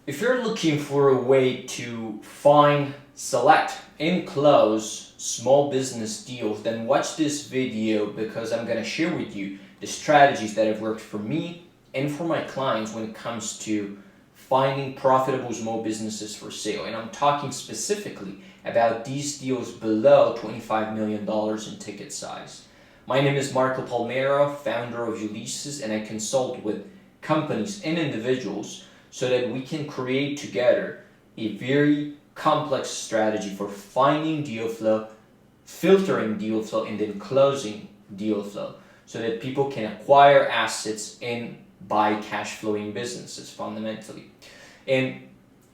If you're looking for a way to find, select, and close small business deals, then watch this video because I'm going to share with you the strategies that have worked for me and for my clients when it comes to finding profitable small businesses for sale. And I'm talking specifically about these deals below $25 million in ticket size. My name is Marco Palmero, founder of Ulysses, and I consult with companies and individuals so that we can create together a very complex strategy for finding deal flow, filtering deal flow, and then closing deal flow so that people can acquire assets and buy cash flowing businesses fundamentally. And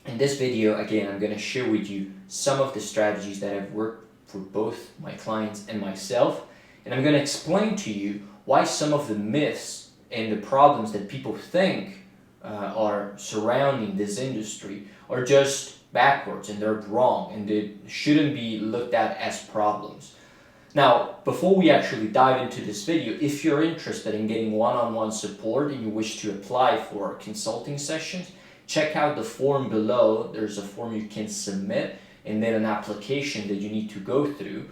in this video, again, I'm going to share with you some of the strategies that have worked for both my clients and myself. And I'm going to explain to you why some of the myths and the problems that people think are surrounding this industry are just backwards and they're wrong and they shouldn't be looked at as problems. Now, before we actually dive into this video, if you're interested in getting one-on-one support and you wish to apply for consulting sessions, check out the form below. There's a form you can submit and then an application that you need to go through.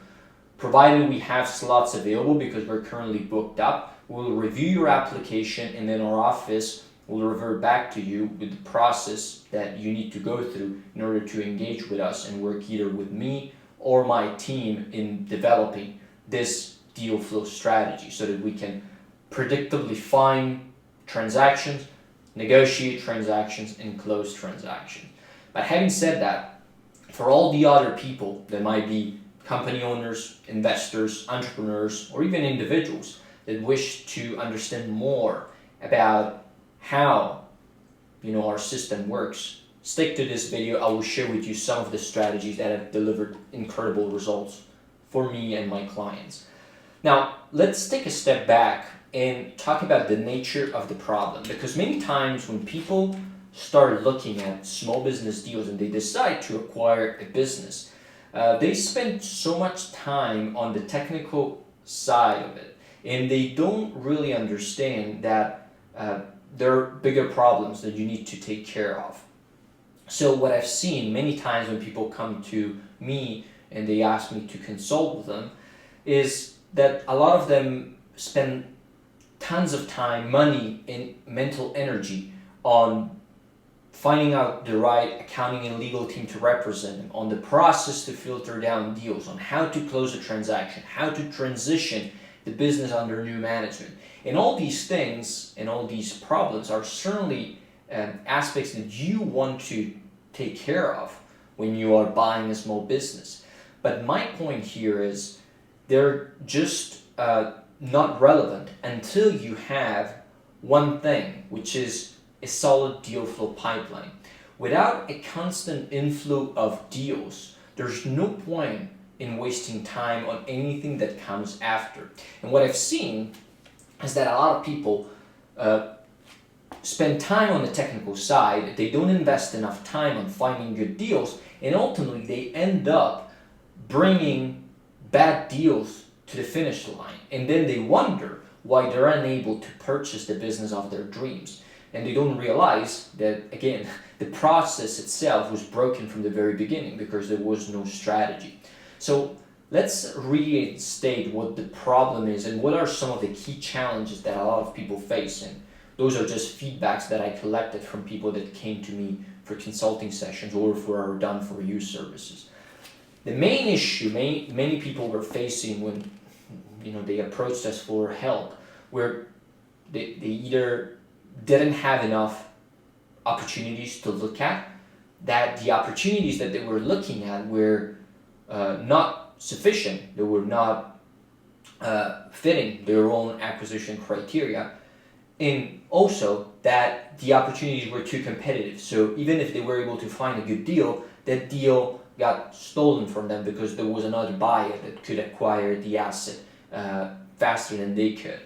Provided we have slots available, because we're currently booked up, we'll review your application and then our office will revert back to you with the process that you need to go through in order to engage with us and work either with me or my team in developing this deal flow strategy so that we can predictably find transactions, negotiate transactions, and close transactions. But having said that, for all the other people that might be company owners, investors, entrepreneurs, or even individuals that wish to understand more about how our system works, stick to this video. I will share with you some of the strategies that have delivered incredible results for me and my clients. Now, let's take a step back and talk about the nature of the problem, because many times when people start looking at small business deals and they decide to acquire a business, they spend so much time on the technical side of it, and they don't really understand that there are bigger problems that you need to take care of. So what I've seen many times when people come to me and they ask me to consult with them is that a lot of them spend tons of time, money, and mental energy on finding out the right accounting and legal team to represent them, on the process to filter down deals, on how to close a transaction, how to transition the business under new management. And all these things and all these problems are certainly aspects that you want to take care of when you are buying a small business. But my point here is they're just not relevant until you have one thing, which is a solid deal flow pipeline. Without a constant inflow of deals, there's no point in wasting time on anything that comes after. And what I've seen is that a lot of people spend time on the technical side, they don't invest enough time on finding good deals, and ultimately they end up bringing bad deals to the finish line. And then they wonder why they're unable to purchase the business of their dreams. And they don't realize that, again, the process itself was broken from the very beginning because there was no strategy. So let's reinstate what the problem is and what are some of the key challenges that a lot of people face. And those are just feedbacks that I collected from people that came to me for consulting sessions or for our done for you services. The main issue many people were facing when they approached us for help, where they either didn't have enough opportunities to look at, that the opportunities that they were looking at were not sufficient, they were not fitting their own acquisition criteria, and also that the opportunities were too competitive. So even if they were able to find a good deal, that deal got stolen from them because there was another buyer that could acquire the asset faster than they could.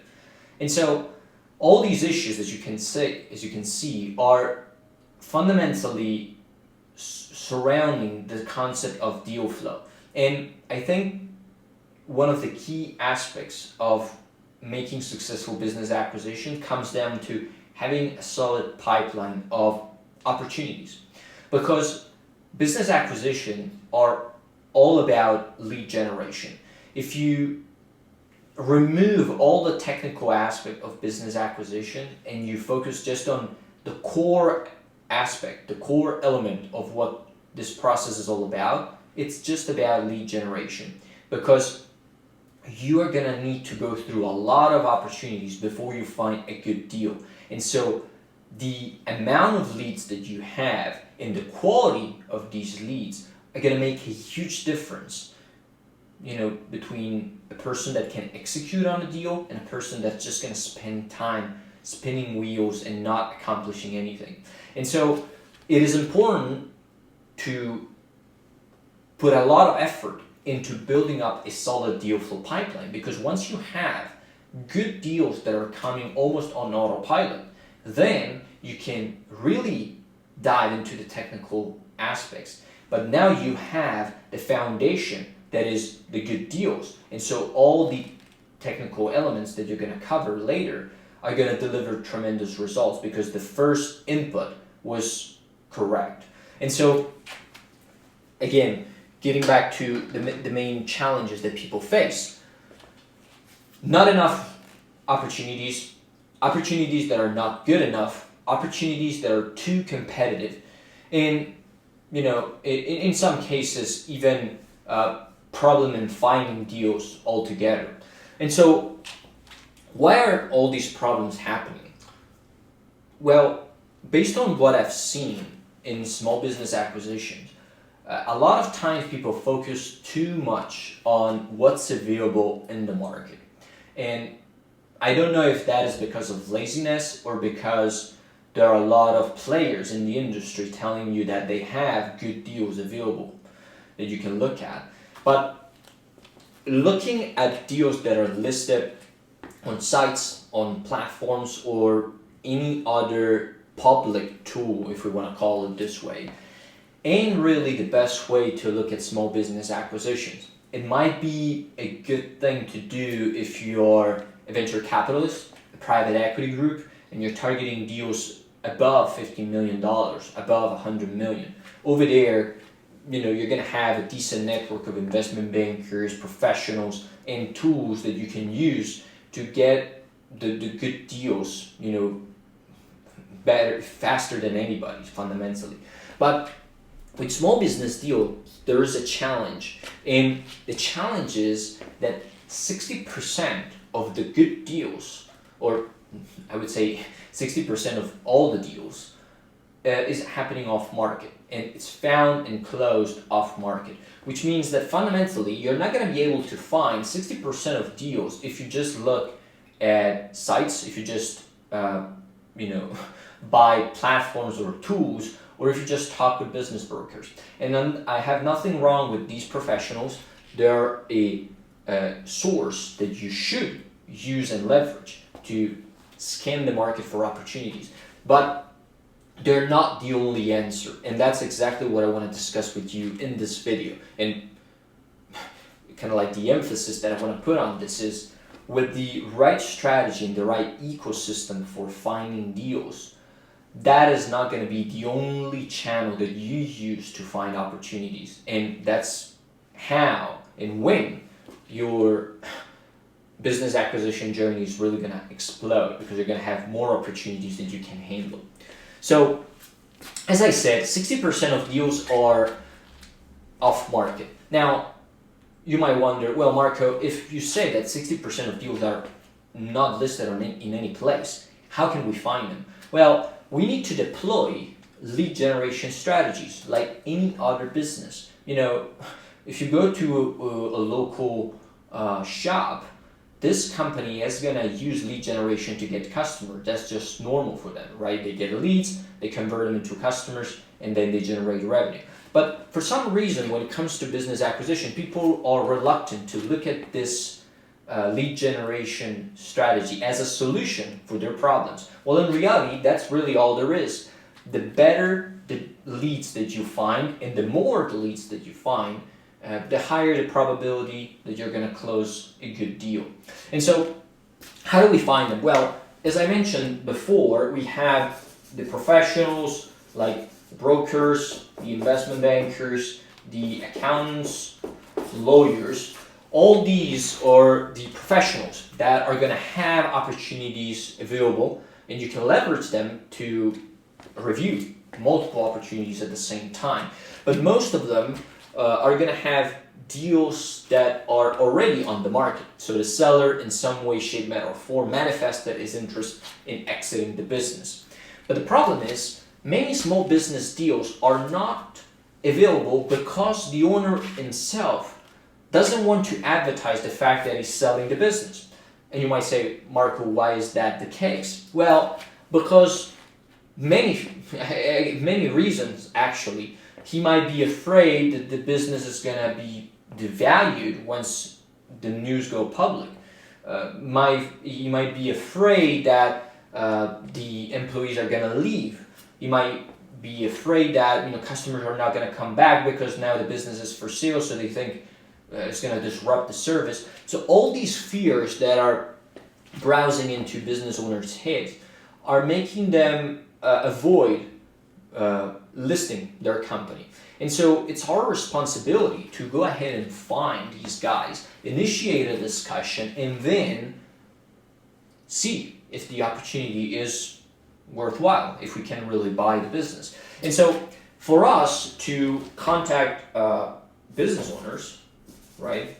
And so all these issues, as you can see, are fundamentally surrounding the concept of deal flow. And I think one of the key aspects of making successful business acquisition comes down to having a solid pipeline of opportunities, because business acquisition are all about lead generation. If you remove all the technical aspect of business acquisition and you focus just on the core aspect, the core element of what this process is all about, it's just about lead generation, because you are going to need to go through a lot of opportunities before you find a good deal. And so the amount of leads that you have and the quality of these leads are going to make a huge difference, between a person that can execute on a deal and a person that's just going to spend time spinning wheels and not accomplishing anything. And so it is important to put a lot of effort into building up a solid deal flow pipeline, because once you have good deals that are coming almost on autopilot, then you can really dive into the technical aspects. But now you have the foundation that is the good deals, and so all the technical elements that you're going to cover later are going to deliver tremendous results because the first input was correct. And so again, getting back to the main challenges that people face: not enough opportunities, opportunities that are not good enough, opportunities that are too competitive, and in some cases even problem in finding deals altogether. And so why are all these problems happening? Well, based on what I've seen in small business acquisitions, a lot of times people focus too much on what's available in the market. And I don't know if that is because of laziness or because there are a lot of players in the industry telling you that they have good deals available that you can look at. But looking at deals that are listed on sites, on platforms, or any other public tool, if we want to call it this way, ain't really the best way to look at small business acquisitions. It might be a good thing to do if you're a venture capitalist, a private equity group, and you're targeting deals above $50 million, above $100 million. Over there, you're going to have a decent network of investment bankers, professionals, and tools that you can use to get the good deals, better, faster than anybody, fundamentally. But with small business deals, there is a challenge. And the challenge is that 60% of the good deals, or I would say 60% of all the deals, is happening off market, and it's found and closed off market, which means that fundamentally you're not going to be able to find 60% of deals if you just look at sites, if you just buy platforms or tools, or if you just talk with business brokers. And then I have nothing wrong with these professionals. They're a source that you should use and leverage to scan the market for opportunities, but they're not the only answer. And that's exactly what I want to discuss with you in this video. And kind of like the emphasis that I want to put on this is, with the right strategy and the right ecosystem for finding deals, that is not going to be the only channel that you use to find opportunities. And that's how and when your business acquisition journey is really going to explode, because you're going to have more opportunities that you can handle. So, as I said, 60% of deals are off market. Now, you might wonder, well, Marco, if you say that 60% of deals are not listed in any place, how can we find them? Well, we need to deploy lead generation strategies like any other business. If you go to a local shop, this company is going to use lead generation to get customers. That's just normal for them, right? They get leads, they convert them into customers, and then they generate revenue. But for some reason, when it comes to business acquisition, people are reluctant to look at this lead generation strategy as a solution for their problems. Well, in reality, that's really all there is. The better the leads that you find, and the more the leads that you find, the higher the probability that you're going to close a good deal. And so, how do we find them? Well, as I mentioned before, we have the professionals, like brokers, the investment bankers, the accountants, lawyers. All these are the professionals that are going to have opportunities available, and you can leverage them to review multiple opportunities at the same time. But most of them are going to have deals that are already on the market. So the seller in some way, shape, manner, or form manifested his interest in exiting the business. But the problem is, many small business deals are not available because the owner himself doesn't want to advertise the fact that he's selling the business. And you might say, Marco, why is that the case? Well, because many reasons actually. He might be afraid that the business is going to be devalued once the news go public. He might be afraid that the employees are going to leave. He might be afraid that customers are not going to come back because now the business is for sale, so they think it's going to disrupt the service. So all these fears that are browsing into business owners' heads are making them avoid listing their company. And so it's our responsibility to go ahead and find these guys, initiate a discussion, and then see if the opportunity is worthwhile, if we can really buy the business. And so for us to contact business owners, right,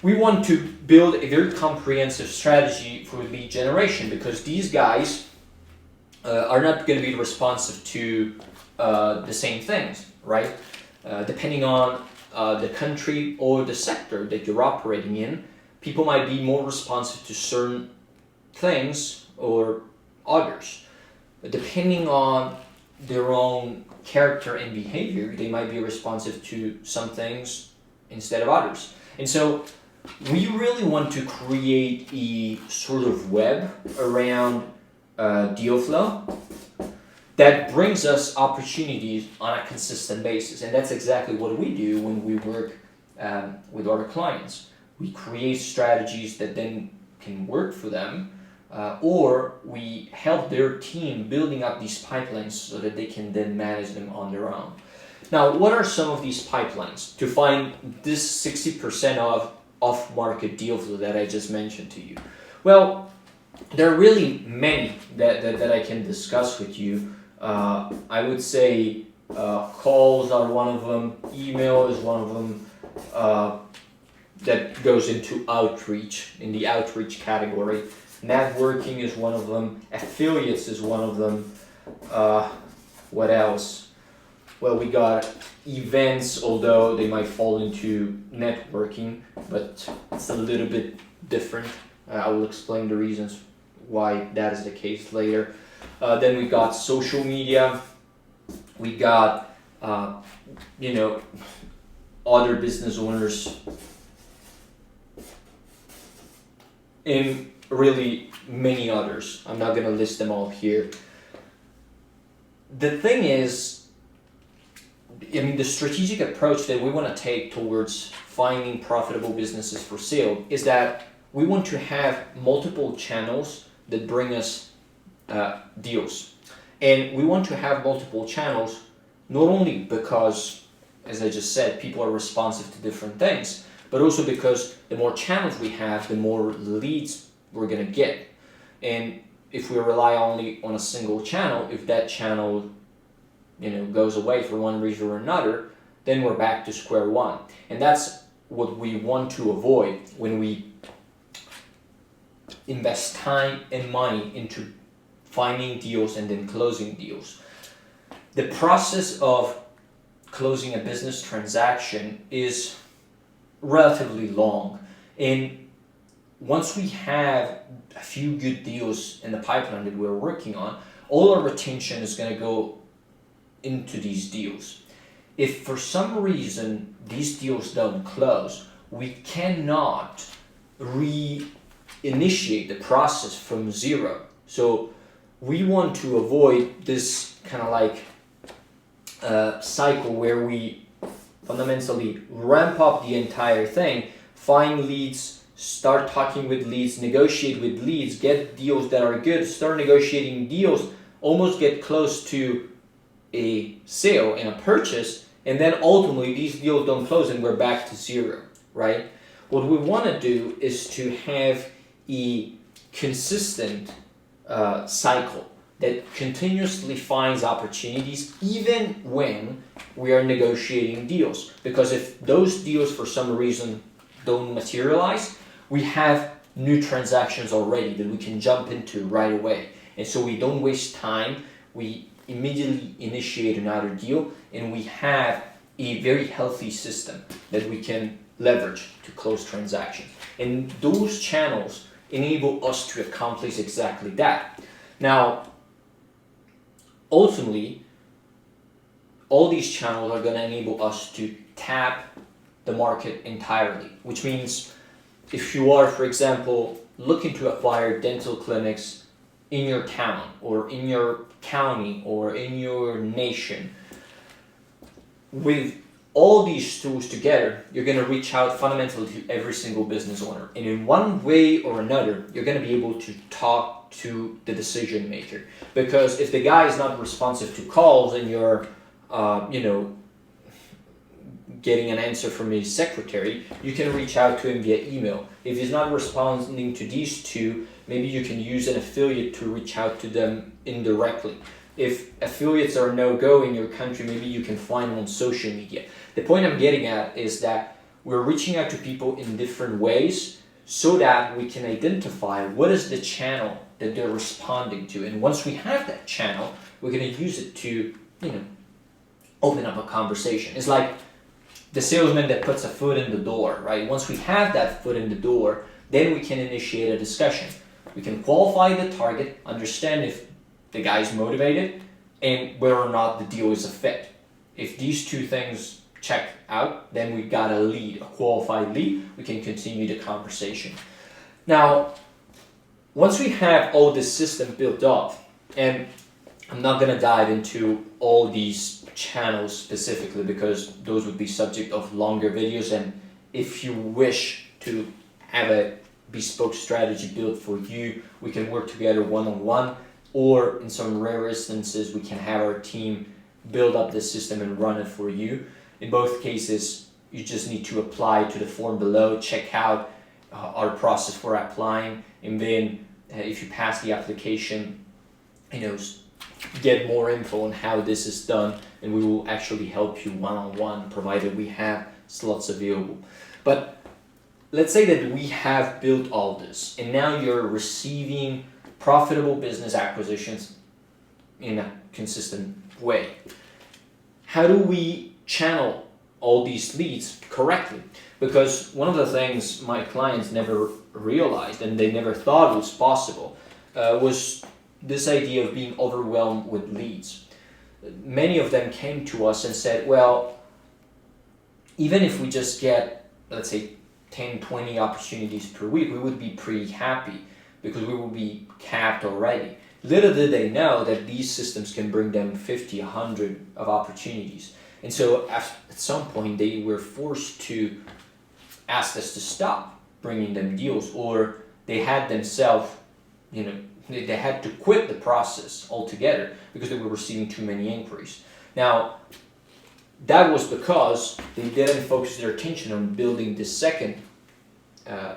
we want to build a very comprehensive strategy for lead generation, because these guys are not going to be responsive to the same things, right? Depending on the country or the sector that you're operating in, people might be more responsive to certain things or others. Depending on their own character and behavior, they might be responsive to some things instead of others. And so we really want to create a sort of web around DealFlow that brings us opportunities on a consistent basis. And that's exactly what we do when we work with our clients. We create strategies that then can work for them, or we help their team building up these pipelines so that they can then manage them on their own. Now, what are some of these pipelines to find this 60% of off-market deal flow that I just mentioned to you? Well, there are really many that I can discuss with you. I would say calls are one of them, email is one of them, that goes into outreach, in the outreach category. Networking is one of them, affiliates is one of them. What else? Well, we got events, although they might fall into networking, but it's a little bit different. I will explain the reasons why that is the case later. Then we got social media. We got, other business owners, and really many others. I'm not going to list them all here. The thing is, the strategic approach that we want to take towards finding profitable businesses for sale is that we want to have multiple channels that bring us deals. And we want to have multiple channels not only because, as I just said, people are responsive to different things, but also because the more channels we have, the more leads we're going to get. And if we rely only on a single channel, if that channel goes away for one reason or another, then we're back to square one. And that's what we want to avoid when we invest time and money into finding deals and then closing deals. The process of closing a business transaction is relatively long, and once we have a few good deals in the pipeline that we're working on, all our attention is going to go into these deals. If for some reason these deals don't close, we cannot reinitiate the process from zero. So we want to avoid this kind of like cycle where we fundamentally ramp up the entire thing, find leads, start talking with leads, negotiate with leads, get deals that are good, start negotiating deals, almost get close to a sale and a purchase, and then ultimately these deals don't close and we're back to zero, right? What we want to do is to have a consistent cycle that continuously finds opportunities even when we are negotiating deals. Because if those deals for some reason don't materialize, we have new transactions already that we can jump into right away. And so we don't waste time, we immediately initiate another deal, and we have a very healthy system that we can leverage to close transactions. And those channels enable us to accomplish exactly that. Now, ultimately, all these channels are going to enable us to tap the market entirely, which means if you are, for example, looking to acquire dental clinics in your town or in your county or in your nation, with all these tools together, you're going to reach out fundamentally to every single business owner. And in one way or another, you're going to be able to talk to the decision maker. Because if the guy is not responsive to calls and you're, getting an answer from his secretary, you can reach out to him via email. If he's not responding to these two, maybe you can use an affiliate to reach out to them indirectly. If affiliates are no-go in your country, maybe you can find them on social media. The point I'm getting at is that we're reaching out to people in different ways so that we can identify what is the channel that they're responding to. And once we have that channel, we're going to use it to, open up a conversation. It's like the salesman that puts a foot in the door, right? Once we have that foot in the door, then we can initiate a discussion. We can qualify the target, understand if the guy is motivated, and whether or not the deal is a fit. If these two things check out, then we got a lead, a qualified lead. We can continue the conversation. Now, once we have all this system built up, and I'm not going to dive into all these channels specifically because those would be subject of longer videos, and if you wish to have a bespoke strategy built for you, we can work together one-on-one, or in some rare instances we can have our team build up this system and run it for you. In both cases, you just need to apply to the form below, check out our process for applying, and then if you pass the application, get more info on how this is done, and we will actually help you one-on-one provided we have slots available. But let's say that we have built all this and now you're receiving profitable business acquisitions in a consistent way. How do we channel all these leads correctly? Because one of the things my clients never realized and they never thought was possible was this idea of being overwhelmed with leads. Many of them came to us and said, well, even if we just get, let's say, 10, 20 opportunities per week, we would be pretty happy because we will be capped already. Little did they know that these systems can bring them 50, 100 of opportunities. And so at some point they were forced to ask us to stop bringing them deals, or they had themselves, they had to quit the process altogether because they were receiving too many inquiries. Now, that was because they didn't focus their attention on building the second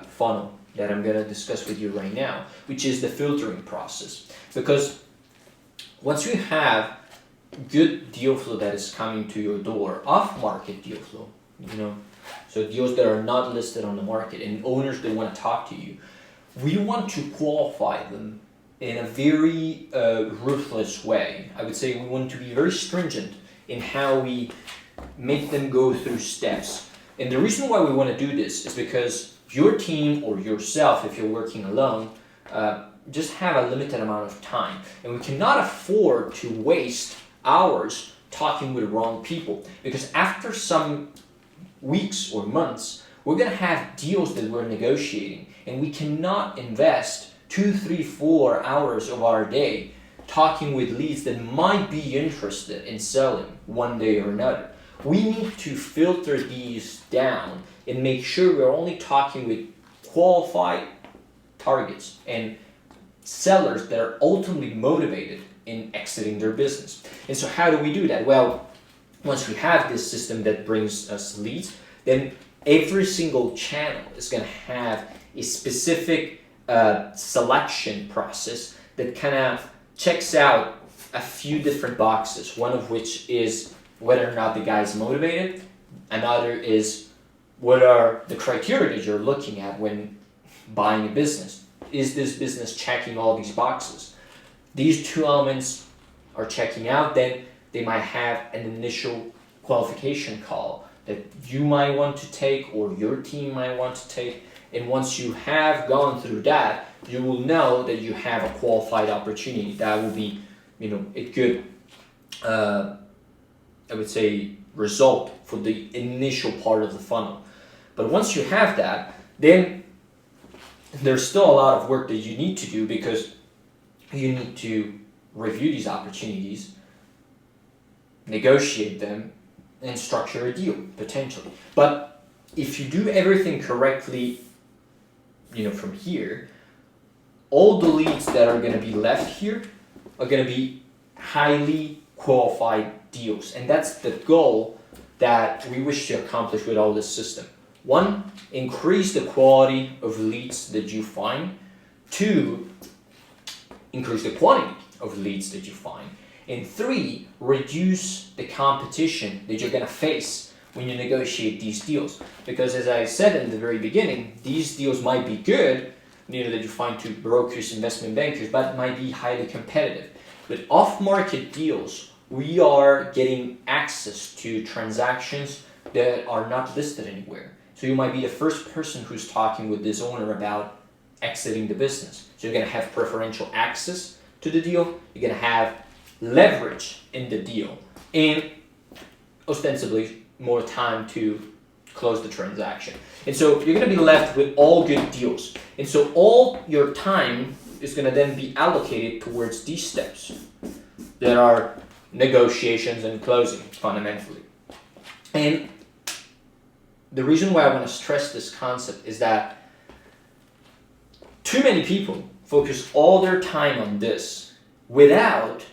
funnel that I'm going to discuss with you right now, which is the filtering process. Because once you have good deal flow that is coming to your door, off-market deal flow, so deals that are not listed on the market and owners that want to talk to you, we want to qualify them in a very ruthless way. I would say we want to be very stringent in how we make them go through steps. And the reason why we want to do this is because your team or yourself, if you're working alone, just have a limited amount of time. And we cannot afford to waste hours talking with wrong people, because after some weeks or months, we're going to have deals that we're negotiating, and we cannot invest 2, 3, 4 hours of our day talking with leads that might be interested in selling one day or another. We need to filter these down and make sure we're only talking with qualified targets and sellers that are ultimately motivated in exiting their business. And so how do we do that? Well, once we have this system that brings us leads, then every single channel is going to have a specific selection process that kind of checks out a few different boxes, one of which is whether or not the guy is motivated. Another is what are the criteria that you're looking at when buying a business. Is this business checking all these boxes? These two elements are checking out, then they might have an initial qualification call that you might want to take or your team might want to take. And once you have gone through that, you will know that you have a qualified opportunity. That will be, a good, I would say, result for the initial part of the funnel. But once you have that, then there's still a lot of work that you need to do, because you need to review these opportunities, negotiate them, and structure a deal, potentially. But if you do everything correctly, from here, all the leads that are going to be left here are going to be highly qualified deals. And that's the goal that we wish to accomplish with all this system. 1, increase the quality of leads that you find. 2, increase the quantity of leads that you find. And 3, reduce the competition that you're going to face when you negotiate these deals. Because as I said in the very beginning, these deals might be good, that you find to brokers, investment bankers, but might be highly competitive. With off-market deals, we are getting access to transactions that are not listed anywhere. So you might be the first person who's talking with this owner about exiting the business. So you're going to have preferential access to the deal. You're going to have leverage in the deal, and ostensibly more time to close the transaction. And so you're going to be left with all good deals. And so all your time is going to then be allocated towards these steps that are negotiations and closing, fundamentally. And the reason why I want to stress this concept is that too many people focus all their time on this without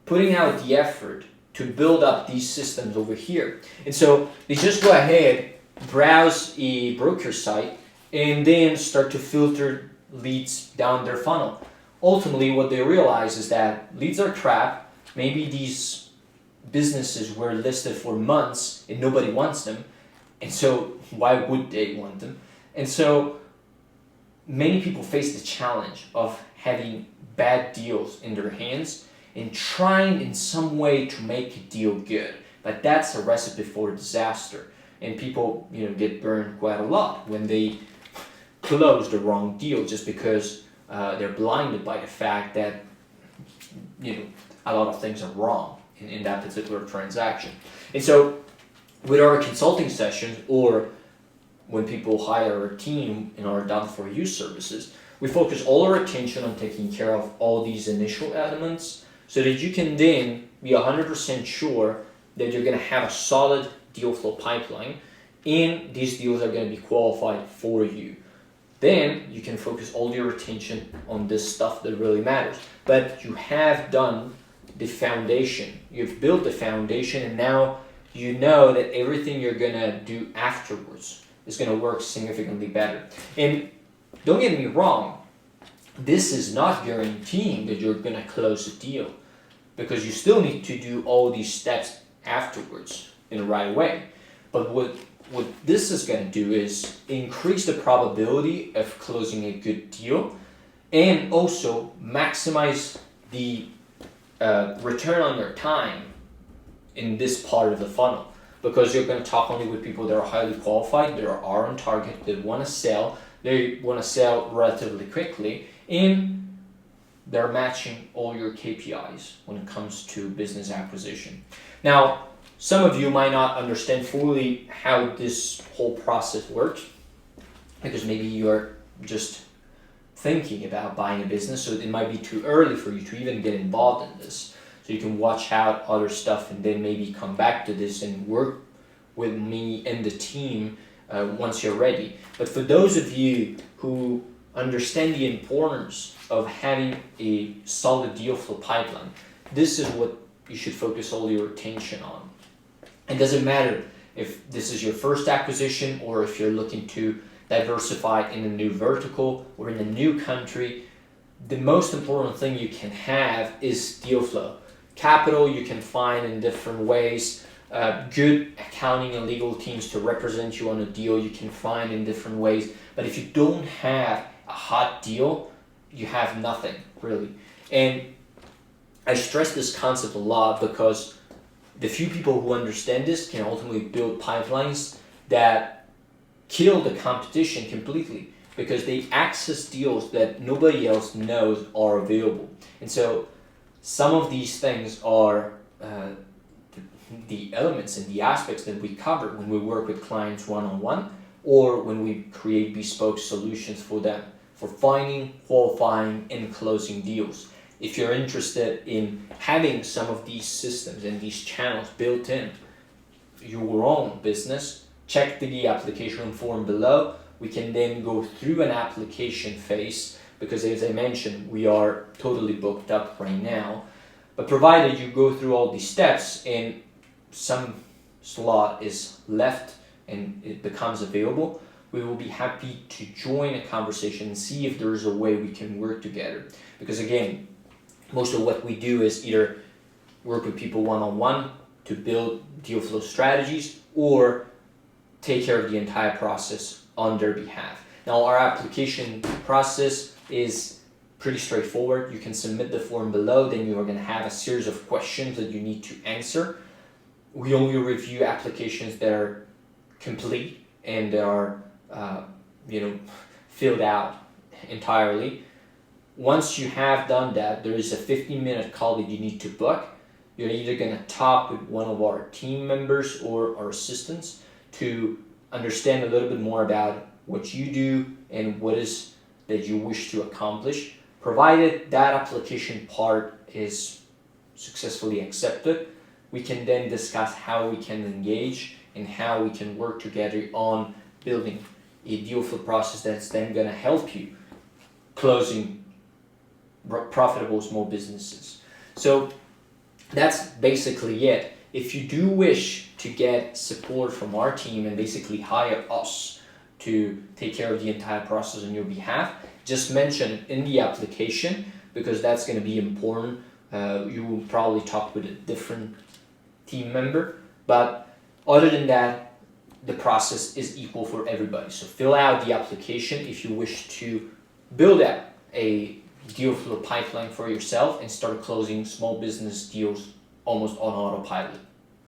putting out the effort to build up these systems over here. And so they just go ahead, browse a broker site, and then start to filter leads down their funnel. Ultimately, what they realize is that leads are crap. Maybe these businesses were listed for months and nobody wants them. And so why would they want them? And so many people face the challenge of having bad deals in their hands and trying in some way to make a deal good. But that's a recipe for disaster. And people, get burned quite a lot when they close the wrong deal just because they're blinded by the fact that, a lot of things are wrong in that particular transaction. And so with our consulting sessions, or when people hire a team in our done-for-you services, we focus all our attention on taking care of all these initial elements so that you can then be 100% sure that you're going to have a solid deal flow pipeline and these deals are going to be qualified for you. Then you can focus all your attention on this stuff that really matters. But you have done the foundation. You've built the foundation, and now you know that everything you're going to do afterwards is going to work significantly better. And don't get me wrong, this is not guaranteeing that you're going to close a deal, because you still need to do all these steps afterwards in the right way. But what this is going to do is increase the probability of closing a good deal, and also maximize the return on your time in this part of the funnel, because you're going to talk only with people that are highly qualified, that are on target, that want to sell, they want to sell relatively quickly, and they're matching all your KPIs when it comes to business acquisition. Now, some of you might not understand fully how this whole process works, because maybe you're just thinking about buying a business, so it might be too early for you to even get involved in this. So you can watch out other stuff and then maybe come back to this and work with me and the team once you're ready. But for those of you who understand the importance of having a solid deal flow pipeline. This is what you should focus all your attention on. It doesn't matter if this is your first acquisition or if you're looking to diversify in a new vertical or in a new country. The most important thing you can have is deal flow. Capital you can find in different ways. Good accounting and legal teams to represent you on a deal you can find in different ways. But if you don't have a hot deal, you have nothing really. And I stress this concept a lot because the few people who understand this can ultimately build pipelines that kill the competition completely, because they access deals that nobody else knows are available. And so some of these things are the elements and the aspects that we cover when we work with clients one-on-one, or when we create bespoke solutions for them for finding, qualifying, and closing deals. If you're interested in having some of these systems and these channels built in your own business, check the application form below. We can then go through an application phase because, as I mentioned, we are totally booked up right now. But provided you go through all these steps and some slot is left and it becomes available, we will be happy to join a conversation and see if there is a way we can work together. Because again, most of what we do is either work with people one-on-one to build deal flow strategies or take care of the entire process on their behalf. Now, our application process is pretty straightforward. You can submit the form below, then you are going to have a series of questions that you need to answer. We only review applications that are complete and that are filled out entirely. Once you have done that, there is a 15-minute call that you need to book. You're either going to talk with one of our team members or our assistants to understand a little bit more about what you do and what is that you wish to accomplish. Provided that application part is successfully accepted, we can then discuss how we can engage and how we can work together on building a deal flow process that's then going to help you closing profitable small businesses. So that's basically it. If you do wish to get support from our team and basically hire us to take care of the entire process on your behalf, just mention it in the application because that's going to be important. You will probably talk with a different team member, but other than that, the process is equal for everybody. So fill out the application if you wish to build out a deal flow pipeline for yourself and start closing small business deals almost on autopilot.